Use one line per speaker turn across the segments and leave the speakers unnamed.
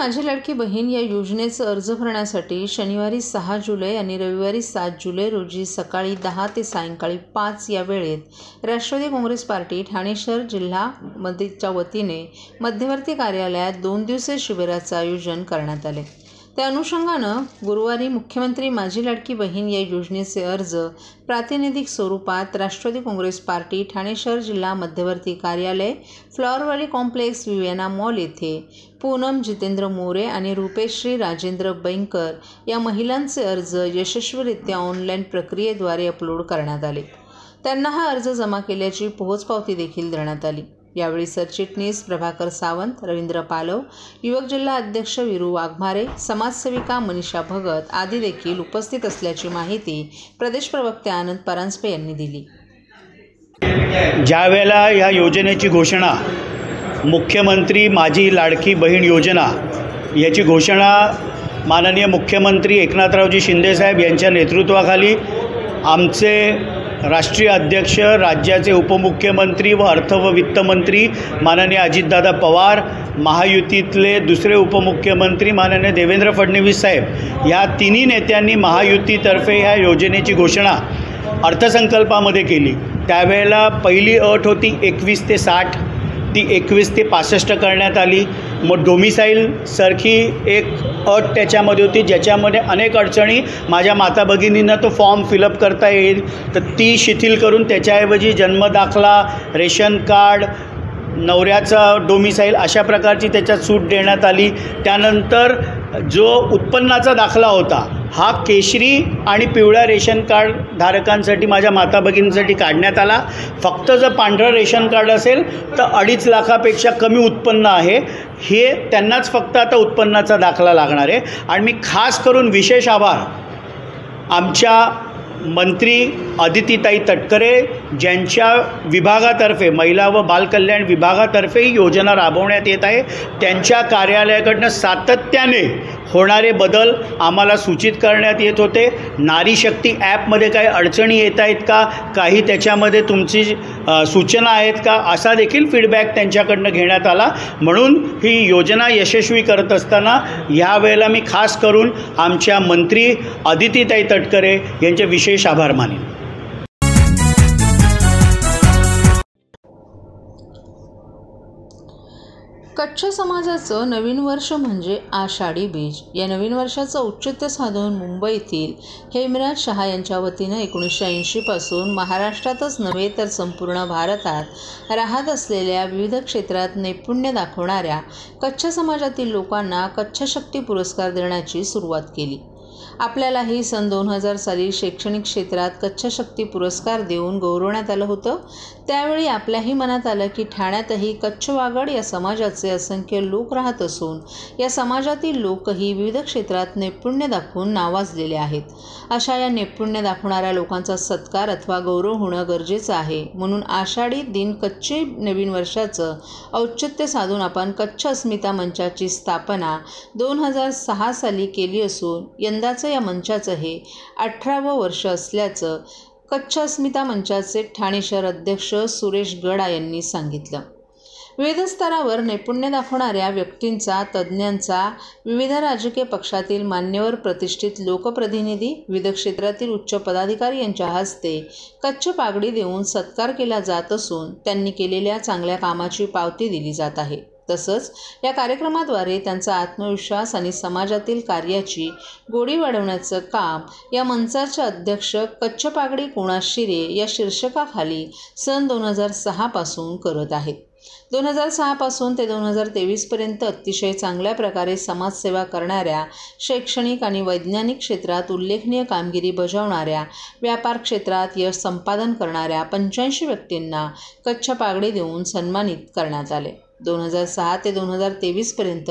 माझी लाडकी बहीण या योजनेचा अर्ज भरण्यासाठी शनिवारी 6 जुलै आणि रविवारी 7 जुलै रोजी सकाळी 10 ते सायंकाळी 5 या वेळेत राष्ट्रवादी काँग्रेस पार्टी ठाणे शहर जिल्हाच्या वतीने मध्यवर्ती कार्यालयात 2 दिवसीय शिबिराचं आयोजन करण्यात आले। त्या अनुषंगानं गुरुवारी मुख्यमंत्री माझी लाडकी बहीण या योजनेचे अर्ज प्रातिनिधिक स्वरूपात राष्ट्रवादी काँग्रेस पार्टी ठाणे शहर जिल्हा मध्यवर्ती कार्यालय फ्लॉवरव्हॅली कॉम्प्लेक्स विवेना मॉल येथे पूनम जितेंद्र मोरे आणि रूपेश्री राजेंद्र बैंकर या महिलांचे अर्ज यशस्वीरित्या ऑनलाईन प्रक्रियेद्वारे अपलोड करण्यात आले। त्यांना हा अर्ज जमा केल्याची पोहोचपावती देखील देण्यात आली। यावेळी सरचिटणीस प्रभाकर सावंत, रवींद्र पालव, युवक जिल्हा अध्यक्ष वीरू वाघमारे, समाजसेविका मनीषा भगत आदी देखील उपस्थित असल्याची माहिती प्रदेश प्रवक्ते आनंद परांजपे यांनी दिली।
ज्यावेळेला या योजनेची घोषणा मुख्यमंत्री माझी लाडकी बहीण योजना याची घोषणा माननीय मुख्यमंत्री एकनाथरावजी शिंदेसाहेब यांच्या नेतृत्वाखाली आमचे राष्ट्रीय अध्यक्ष, राज्याचे उपमुख्यमंत्री व अर्थ व वित्तमंत्री माननीय अजितदादा पवार, महायुतीतले दुसरे उपमुख्यमंत्री माननीय देवेंद्र फडणवीस साहेब या तिन्ही नेत्यांनी महायुतीतर्फे ह्या योजनेची घोषणा अर्थसंकल्पामध्ये केली। त्यावेळेला पहिली अट होती 21 ते 60, ती 21 ते 65 करण्यात आली। मग डोमिसाईल एक अट त्याच्यामध्ये होती, ज्याच्यामध्ये अनेक अडचणी माझ्या माता भगिनींना तो फॉर्म फिलअप करता येईल, तर ती शिथिल करून त्याच्याऐवजी जन्मदाखला, रेशन कार्ड, नवऱ्याचा डोमिसाईल अशा प्रकारची त्याच्यात सूट देण्यात आली। त्यानंतर जो उत्पन्नाचा दाखला होता हा केशरी आणि पिवळ्या रेशन कार्ड धारकांसाठी, माझ्या माता भगिनींसाठी काढण्यात आला। फक्त जर पांढरं रेशन कार्ड असेल तर 2.5 लाखापेक्षा कमी उत्पन्न आहे हे त्यांनाच फक्त आता उत्पन्नाचा दाखला लागणार आहे। आणि मी खास करून विशेष आभार आमच्या मंत्री अदितीताई तटकरे ज्यांच्या विभागातर्फे महिला व बालकल्याण विभागातर्फे ही योजना राबवण्यात येत आहे, त्यांच्या कार्यालयाकडनं सातत्याने होणारे बदल आम्हाला सूचित करण्यात येत होते। नारी शक्ती ॲपमध्ये काही अडचणी येत आहेत का, काही त्याच्यामध्ये तुमची सूचना आहेत का, असा देखील फीडबॅक त्यांच्याकडनं घेण्यात आला। म्हणून ही योजना यशस्वी करत असताना यावेळेला मी खास करून आमच्या मंत्री अदितीताई तटकरे यांचे विशेष आभार मानेन।
कच्छ समाजाचं नवीन वर्ष म्हणजे आषाढी बीज। या नवीन वर्षाचं औचित्य साधून मुंबईतील हेमराज शहा यांच्या वतीनं 1980 पासून महाराष्ट्रातच नव्हे तर संपूर्ण भारतात राहत असलेल्या विविध क्षेत्रात नैपुण्य दाखवणाऱ्या कच्छ समाजातील लोकांना कच्छ शक्ती पुरस्कार देण्याची सुरुवात केली। आपल्यालाही सन 2000 साली शैक्षणिक क्षेत्रात कच्छ शक्ती पुरस्कार देऊन गौरवण्यात आलं होतं। त्यावेळी आपल्याही मनात आलं की ठाण्यातही कच्छ वागड या समाजाचे असंख्य लोक राहत असून या समाजातील लोकही विविध क्षेत्रात नैपुण्य दाखवून नावाजलेले आहेत। अशा या नैपुण्य दाखवणाऱ्या लोकांचा सत्कार अथवा गौरव होणं गरजेचं आहे। म्हणून आषाढी दिन कच्ची नवीन वर्षाचं औचित्य साधून आपण कच्छ अस्मिता मंचाची स्थापना 2006 साली केली असून यंदाचं या मंचाचं हे 18वं वर्ष असल्याचं कच्छ अस्मिता मंचाचे ठाणे शहर अध्यक्ष सुरेश गडा यांनी सांगितलं। विविध स्तरावर नैपुण्य दाखवणाऱ्या व्यक्तींचा, तज्ज्ञांचा, विविध राजकीय पक्षातील मान्यवर, प्रतिष्ठित लोकप्रतिनिधी, विविध क्षेत्रातील उच्च पदाधिकारी यांच्या हस्ते कच्छ पागडी देऊन सत्कार केला जात असून त्यांनी केलेल्या चांगल्या कामाची पावती दिली जात आहे। तसंच या कार्यक्रमाद्वारे त्यांचा आत्मविश्वास आणि समाजातील कार्याची गोडी वाढवण्याचं काम या मंचाचे अध्यक्ष कच्छ पागडी कोणा शिरे या शीर्षकाखाली सन 2006 पासून करत आहेत। 2006 पासून ते 2023 पर्यंत अतिशय चांगल्या प्रकारे समाजसेवा करणाऱ्या, शैक्षणिक आणि वैज्ञानिक क्षेत्रात उल्लेखनीय कामगिरी बजावणाऱ्या, व्यापार क्षेत्रात यश संपादन करणाऱ्या 85 व्यक्तींना कच्छ पागडी देऊन सन्मानित करण्यात आले। 2006 ते 2023 पर्यंत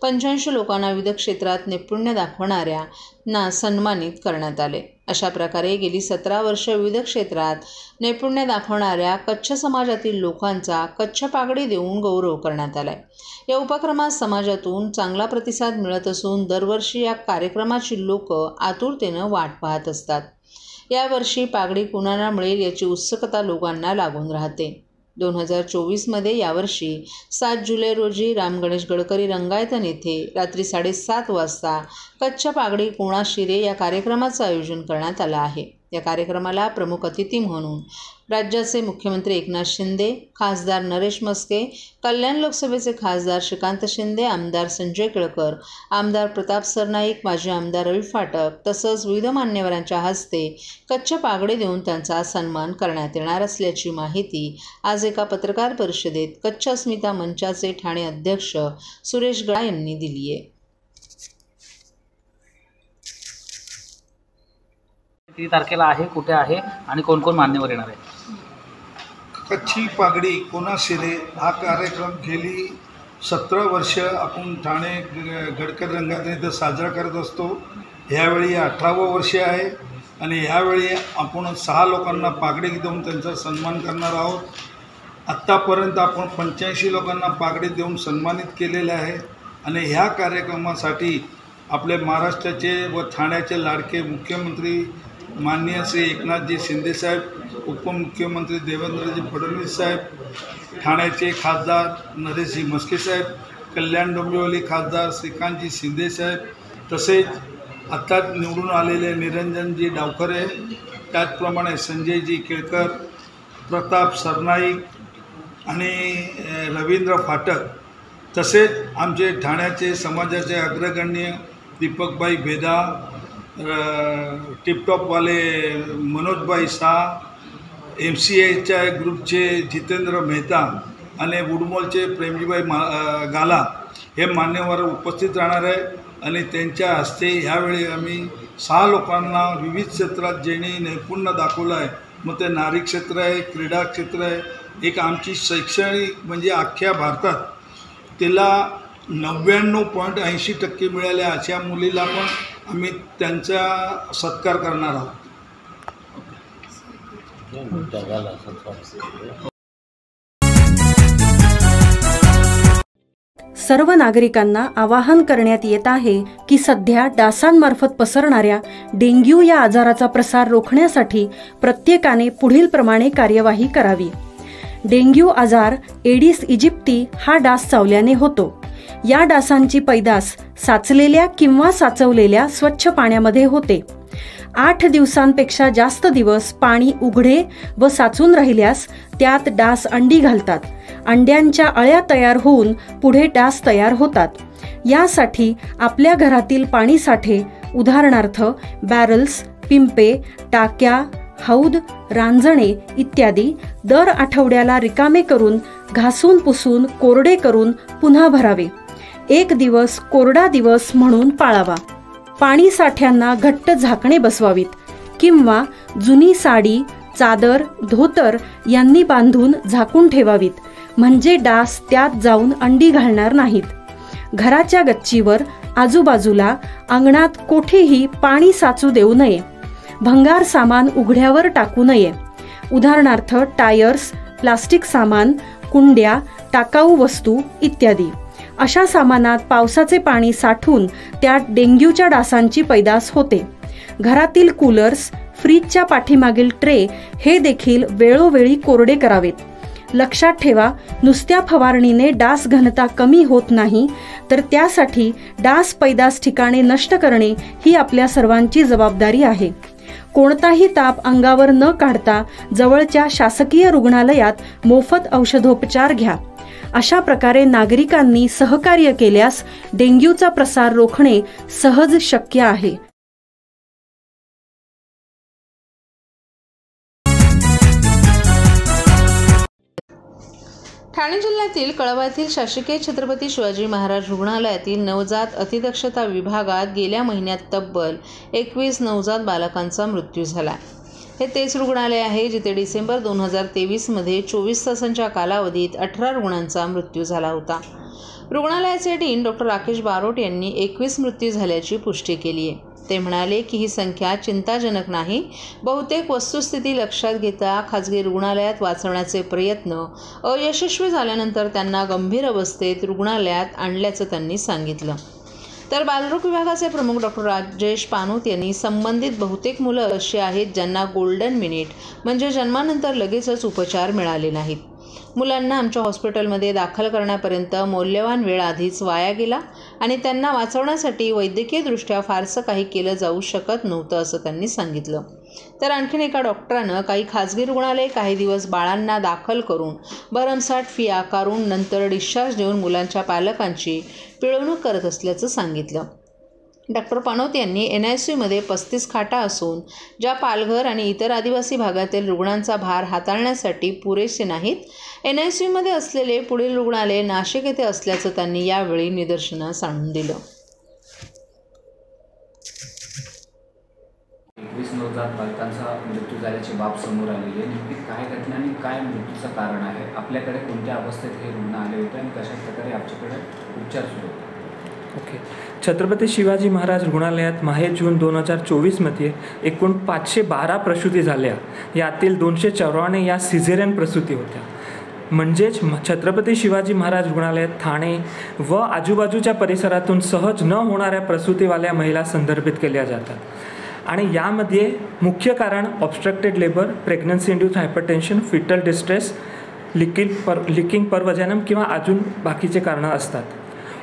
85 लोकांना विविध क्षेत्रात नैपुण्य दाखवणाऱ्यांना सन्मानित करण्यात आले। अशा प्रकारे गेली 17 वर्ष विविध क्षेत्रात नैपुण्य दाखवणाऱ्या कच्छ समाजातील लोकांचा कच्छ पागडी देऊन गौरव करण्यात आलाय। या उपक्रमात समाजातून चांगला प्रतिसाद मिळत असून दरवर्षी या कार्यक्रमाची लोक आतुरतेनं वाट पाहत असतात। यावर्षी पागडी कुणाला मिळेल याची उत्सुकता लोकांना लागून राहते। 2024मध्ये यावर्षी 7 जुलै रोजी राम गणेश गडकरी रंगायतन येथे रात्री 7:30 वाजता कच्छ पागडी कोणा शिरे या कार्यक्रमाचं आयोजन करण्यात आलं आहे। या कार्यक्रमाला प्रमुख अतिथी म्हणून राज्याचे मुख्यमंत्री एकनाथ शिंदे, खासदार नरेश मस्के, कल्याण लोकसभेचे खासदार श्रीकांत शिंदे, आमदार संजय केळकर, आमदार प्रताप सरनाईक, माजी आमदार रवी फाटक तसंच विविध मान्यवरांच्या हस्ते कच्छ पागडी देऊन त्यांचा सन्मान करण्यात येणार असल्याची माहिती आज एका पत्रकार परिषदेत कच्छ अस्मिता मंचाचे ठाणे अध्यक्ष सुरेश गळा यांनी दिली आहे।
किती तारखेला आहे, कुठे आहे आणि कोण कोण मान्यवर येणार आहे?
कच्छी पागडी कोणा शिरे हा कार्यक्रम गेली 17 वर्ष आपण ठाणे गडकरी रंगायतन इथं साजरा करत असतो। ह्यावेळी 18वं वर्ष आहे आणि ह्यावेळी आपण 6 लोकांना पागडी देऊन त्यांचा सन्मान करणार आहोत। आत्तापर्यंत आपण 85 लोकांना पागडी देऊन सन्मानित केलेले आहे आणि ह्या कार्यक्रमासाठी आपले महाराष्ट्राचे व ठाण्याचे लाडके मुख्यमंत्री माननीय श्री एकनाथजी शिंदेसाहेब, उपमुख्यमंत्री देवेंद्रजी फडणवीस साहेब, ठाण्याचे खासदार नरेशजी मस्के साहेब, कल्याण डोंबिवली खासदार श्रीकांतजी शिंदे साहेब, तसेच आत्ता निवडून आलेले निरंजनजी डावखरे, त्याचप्रमाणे संजयजी केळकर, प्रताप सरनाईक आणि रवींद्र फाटक, तसेच आमचे ठाण्याचे समाजाचे अग्रगण्य दीपकभाई भेदा, टिपटॉपवाले मनोजभाई शाह, MCAच्या ग्रुपचे जितेंद्र मेहता आणि वुडमॉलचे प्रेमजीभाई गाला हे मान्यवर उपस्थित राहणार आहे आणि त्यांच्या हस्ते ह्यावेळी आम्ही 6 लोकांना विविध क्षेत्रात ज्यांनी नैपुण्य दाखवलं आहे, मग ते नारी क्षेत्र आहे, क्रीडा क्षेत्र आहे, एक आमची शैक्षणिक म्हणजे अख्ख्या भारतात तिला 99.80% मिळाल्या अशा मुलीला पण आम्ही त्यांचा सत्कार करणार आहोत।
सर्व नागरिकांना आवाहन करण्यात येत आहे की सध्या डासांमार्फत पसरणाऱ्या डेंग्यू या आजाराचा प्रसार रोखण्यासाठी प्रत्येकाने पुढील प्रमाणे कार्यवाही करावी। डेंग्यू आजार एडिस इजिप्ती हा डास चावल्याने होतो। या डासांची पैदास साचलेल्या किंवा साचवलेल्या स्वच्छ पाण्यामध्ये होते। 8 दिवसांपेक्षा जास्त दिवस पाणी उघडे व साचून राहिल्यास त्यात डास अंडी घालतात। अंड्यांच्या अळ्या तयार होऊन पुढे डास तयार होतात। यासाठी आपल्या घरातील पाणी साठे उदाहरणार्थ बॅरल्स, पिंपे, टाक्या, हौद, रांजणे इत्यादी दर आठवड्याला रिकामे करून घासून पुसून कोरडे करून पुन्हा भरावे। 1 दिवस कोरडा दिवस म्हणून पाळावा। पाणी साठ्यांना घट्ट झाकणे बसवावीत किंवा जुनी साडी, चादर, धोतर यांनी बांधून झाकून ठेवावीत, म्हणजे डास त्यात जाऊन अंडी घालणार नाहीत। घराच्या गच्चीवर, आजूबाजूला, अंगणात कोठेही पाणी साचू देऊ नये। भंगार सामान उघड्यावर टाकू नये, उदाहरणार्थ टायर्स, प्लास्टिक सामान, कुंड्या, टाकाऊ वस्तू इत्यादी। अशा सामानात पावसाचे पाणी साठून त्यात डेंग्यूच्या डासांची पैदास होते। घरातील कूलर्स, फ्रीजच्या पाठीमागील ट्रे हे देखील वेळोवेळी कोरडे करावेत। लक्षात ठेवा, नुसत्या फवारणीने डास घनता कमी होत नाही, तर त्यासाठी डास पैदास ठिकाणे नष्ट करणे ही आपल्या सर्वांची जबाबदारी आहे। कोणताही ताप अंगावर न काढता जवळच्या शासकीय रुग्णालयात मोफत औषधोपचार घ्या। अशा प्रकारे नागरिकांनी सहकार्य केल्यास डेंग्यूचा प्रसार रोखणे सहज शक्य आहे।
ठाणे जिल्ह्यातील कळवा येथील शासकीय छत्रपती शिवाजी महाराज रुग्णालयातील नवजात अतिदक्षता विभागात गेल्या महिन्यात तब्बल 21 नवजात बालकांचा मृत्यू झाला। हे तेच रुग्णालय आहे जिथे डिसेंबर 2023मध्ये 24 तासांच्या कालावधीत 18 रुग्णांचा मृत्यू झाला होता। रुग्णालयाचे डीन डॉक्टर राकेश बारोट यांनी 21 मृत्यू झाल्याची पुष्टी केली आहे। ते म्हणाले की ही संख्या चिंताजनक नाही, बहुतेक वस्तुस्थिती लक्षात घेता खाजगी रुग्णालयात वाचवण्याचे प्रयत्न अयशस्वी झाल्यानंतर त्यांना गंभीर अवस्थेत रुग्णालयात आणल्याचं त्यांनी सांगितलं। तर बालरोग विभागाचे प्रमुख डॉक्टर राजेश पानोत यांनी संबंधित बहुतेक मुलं अशी आहेत ज्यांना गोल्डन मिनिट म्हणजे जन्मानंतर लगेचच उपचार मिळाले नाहीत। मुलांना आमच्या हॉस्पिटलमध्ये दाखल करण्यापर्यंत मौल्यवान वेळ आधीच वाया गेला आणि त्यांना वाचवण्यासाठी वैद्यकीयदृष्ट्या फारसं काही केलं जाऊ शकत नव्हतं असं त्यांनी सांगितलं. तर आणखीन एका डॉक्टरानं काही खाजगी रुग्णालय काही दिवस बाळांना दाखल करून भरमसाठ फी आकारून नंतर डिस्चार्ज देऊन मुलांच्या पालकांची पिळवणूक करत असल्याचं सांगितलं. डॉक्टर पनोत यांनी NICUमध्ये 35 खाटा असून ज्या पालघर आणि इतर आदिवासी भागातील रुग्णांचा भार हाताळण्यासाठी पुरेसे नाहीत, NICUमध्ये असलेले पुढील रुग्णालय नाशिक येथे असल्याचं त्यांनी यावेळी निदर्शनास आणून दिलं.
21 नवजात बालकांचा मृत्यू झाल्याची बाब समोर आलेली आहे. नेमकी काय घटना आणि काय मृत्यूचं कारण आहे? आपल्याकडे कोणत्या अवस्थेत हे रुग्ण आले होते आणि कशा प्रकारे आमच्याकडे उपचार सुरू होते?
ओके. छत्रपती शिवाजी महाराज रुग्णालयात माहे-जून 2024मध्ये एकूण 512 प्रसूती झाल्या. यातील 294 या सिझेरियन प्रसूती होत्या. म्हणजेच छत्रपती शिवाजी महाराज रुग्णालयात ठाणे व आजूबाजूच्या परिसरातून सहज न होणाऱ्या प्रसूतीवाल्या महिला संदर्भित केल्या जातात. आणि यामध्ये मुख्य कारण obstructed labour, pregnancy induced hypertension, foetal distress, leaking परवजनम किंवा अजून बाकीचे कारणं असतात.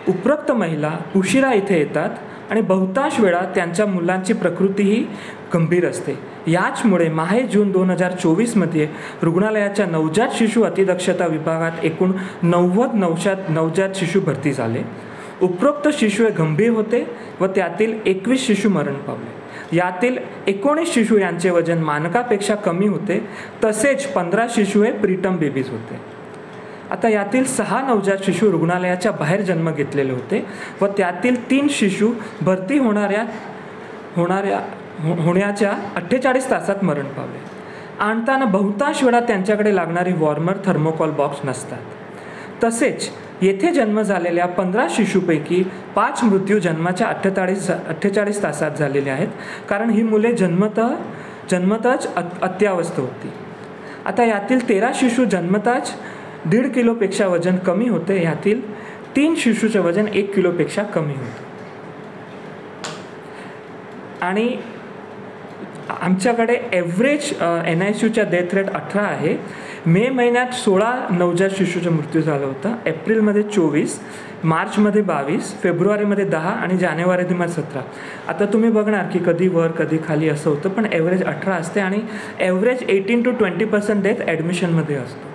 उपरोक्त महिला उशिरा इथे येतात आणि बहुतांश वेळा त्यांच्या मुलांची प्रकृतीही गंभीर असते. याचमुळे माहे-जून 2024मध्ये रुग्णालयाच्या नवजात शिशु अतिदक्षता विभागात एकूण 90 नवजात शिशु भरती झाले. उपरोक्त शिशु हे गंभीर होते व त्यातील 21 शिशु मरण पावले. यातील 19 शिशु यांचे वजन मानकापेक्षा कमी होते. तसेच 15 शिशु हे प्रीटर्म बेबीज होते. आता यातील 6 नवजात शिशु रुग्णालयाच्या बाहेर जन्म घेतलेले होते व त्यातील 3 शिशु भरती होण्याच्या 48 तासात मरण पावले. आणताना बहुतांश वेळा त्यांच्याकडे लागणारी वॉर्मर थर्मोकॉल बॉक्स नसतात. तसेच येथे जन्म झालेल्या 15 शिशूपैकी 5 मृत्यू जन्माच्या 48 तासात झालेले आहेत, कारण ही मुले जन्मतःच अत्यावस्थ होती. आता यातील 13 शिशु जन्मतःच 1.5 किलोपेक्षा वजन कमी होते. यातील 3 शिशूचे वजन 1 किलोपेक्षा कमी होते. आणि आमच्याकडे ॲव्हरेज NICUच्या डेथ रेट 18 आहे. मे महिन्यात 16 नवजात शिशूचा मृत्यू झाला होता. एप्रिलमध्ये 24, मार्चमध्ये 22, फेब्रुवारीमध्ये 10 आणि जानेवारीमध्ये 17. आता तुम्ही बघणार की कधी वर कधी खाली असं होतं, पण ॲव्हरेज 18 असते आणि ॲव्हरेज 18 to 20% डेथ ॲडमिशनमध्ये असतो.